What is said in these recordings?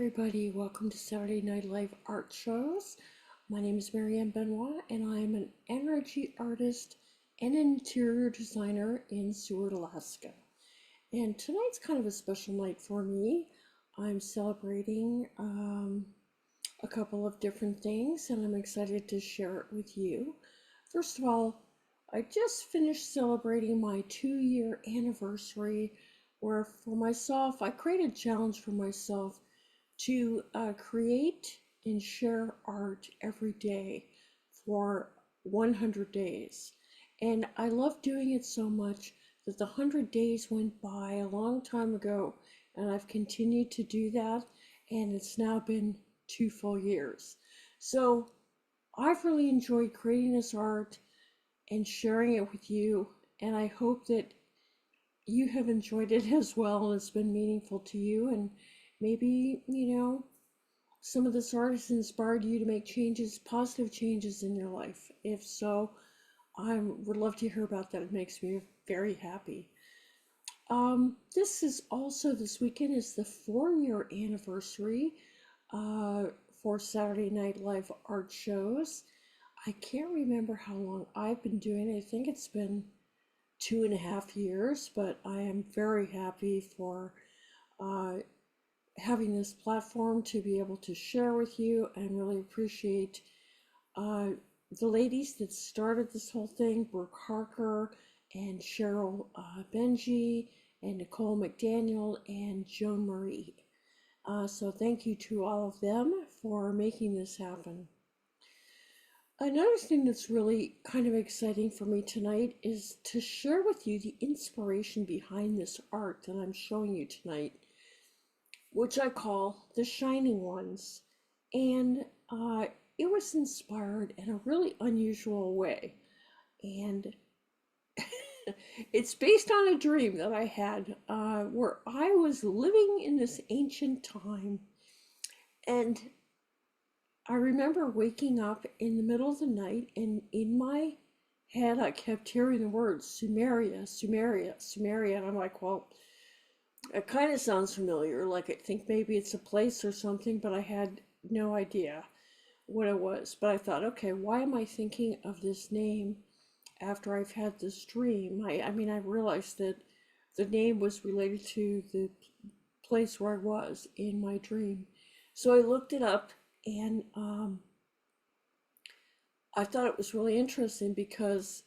everybody, welcome to Saturday Night Live Art Shows. My name is Marianne Benoit and I'm an energy artist and interior designer in Seward, Alaska. And tonight's kind of a special night for me. I'm celebrating a couple of different things and I'm excited to share it with you. First of all, I just finished celebrating my 2-year anniversary where for myself, I created a challenge for myself to create and share art every day for 100 days. And I love doing it so much that the 100 days went by a long time ago, and I've continued to do that, and it's now been 2 full years. So I've really enjoyed creating this art and sharing it with you, and I hope that you have enjoyed it as well and it's been meaningful to you, and maybe, some of this art has inspired you to make changes, positive changes in your life. If so, I would love to hear about that. It makes me very happy. This weekend is the 4-year anniversary for Saturday Night Live art shows. I can't remember how long I've been doing it. I think it's been 2.5 years, but I am very happy for having this platform to be able to share with you, and really appreciate the ladies that started this whole thing, Brooke Harker and Cheryl Benji and Nicole McDaniel and Joan Marie. So thank you to all of them for making this happen. Another thing that's really kind of exciting for me tonight is to share with you the inspiration behind this art that I'm showing you tonight, which I call the Shining Ones. And it was inspired in a really unusual way. And it's based on a dream that I had where I was living in this ancient time. And I remember waking up in the middle of the night, and in my head I kept hearing the words Sumeria, Sumeria, Sumeria. And I'm like, well, it kind of sounds familiar, like I think maybe it's a place or something, but I had no idea what it was. But I thought, okay, why am I thinking of this name after I've had this dream? I realized that the name was related to the place where I was in my dream. So I looked it up, and I thought it was really interesting because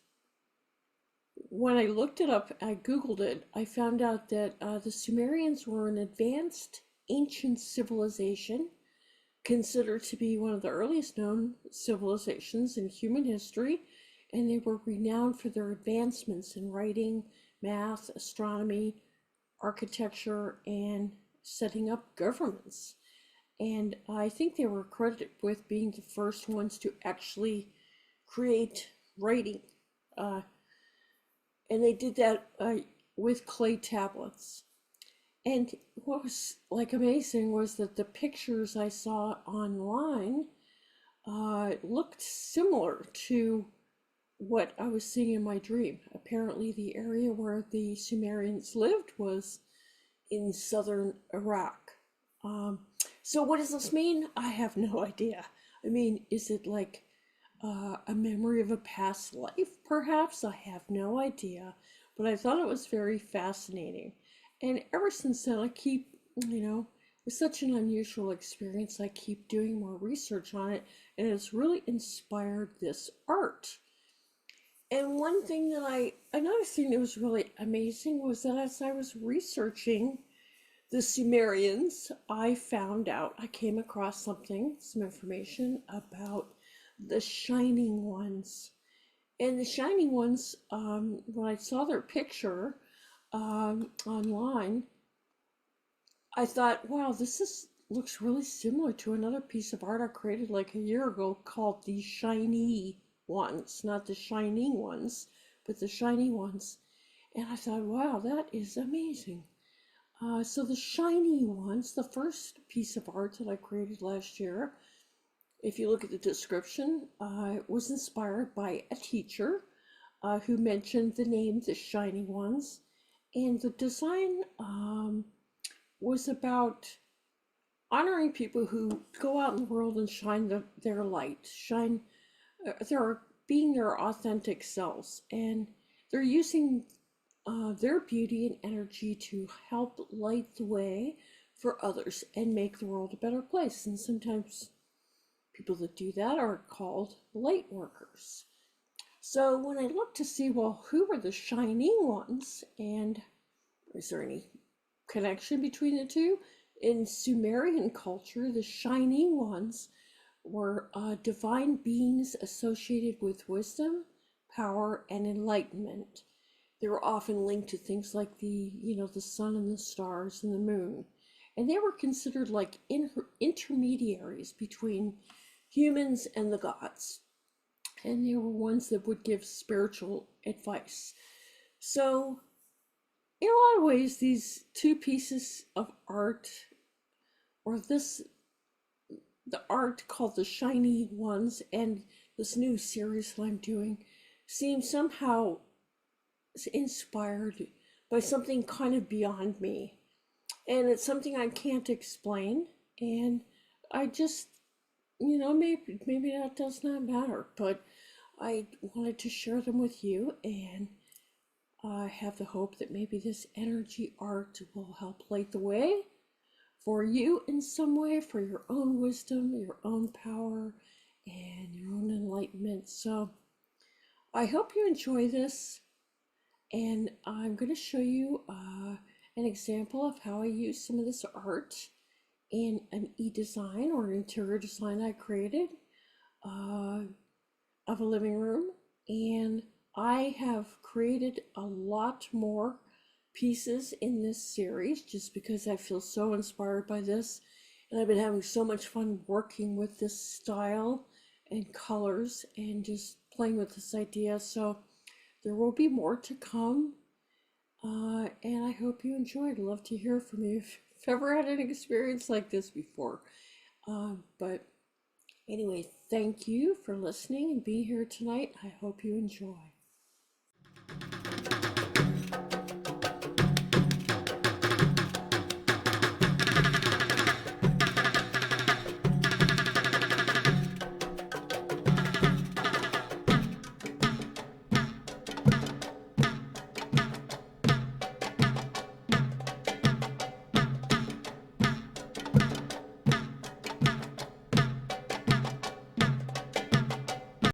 when I looked it up, I Googled it, I found out that the Sumerians were an advanced ancient civilization considered to be one of the earliest known civilizations in human history, and they were renowned for their advancements in writing, math, astronomy, architecture, and setting up governments. And I think they were credited with being the first ones to actually create writing. And they did that with clay tablets. And what was like amazing was that the pictures I saw online looked similar to what I was seeing in my dream. Apparently the area where the Sumerians lived was in southern Iraq. So what does this mean? I have no idea. I mean, is it like a memory of a past life, perhaps? I have no idea, but I thought it was very fascinating. And ever since then, I keep, it's such an unusual experience, I keep doing more research on it, and it's really inspired this art. And another thing that was really amazing was that as I was researching the Sumerians, I came across some information about the Shining Ones. And the Shining Ones, when I saw their picture online, I thought, wow, looks really similar to another piece of art I created like a year ago called the Shiny Ones. Not the Shining Ones, but the Shiny Ones. And I thought, wow, that is amazing. So the Shiny Ones, the first piece of art that I created last year, if you look at the description, was inspired by a teacher who mentioned the name the Shiny Ones. And the design was about honoring people who go out in the world and shine their light, they're being their authentic selves, and they're using their beauty and energy to help light the way for others and make the world a better place. And sometimes people that do that are called light workers. So when I looked to see, well, who were the shining ones, and is there any connection between the two? In Sumerian culture, the shining ones were divine beings associated with wisdom, power, and enlightenment. They were often linked to things like the sun and the stars and the moon, and they were considered like intermediaries between humans and the gods, and they were ones that would give spiritual advice. So in a lot of ways, these two pieces of art, or the art called the Shiny Ones, and this new series that I'm doing, seem somehow inspired by something kind of beyond me. And it's something I can't explain. And I just, maybe that does not matter, but I wanted to share them with you, and I have the hope that maybe this energy art will help light the way for you in some way, for your own wisdom, your own power, and your own enlightenment. So I hope you enjoy this, and I'm going to show you an example of how I use some of this art in an e-design or an interior design I created uh, of a living room. And I have created a lot more pieces in this series just because I feel so inspired by this, and I've been having so much fun working with this style and colors and just playing with this idea. So there will be more to come, and I hope you enjoyed. I'd love to hear from you if you've ever had an experience like this before. But anyway, thank you for listening and being here tonight. I hope you enjoy.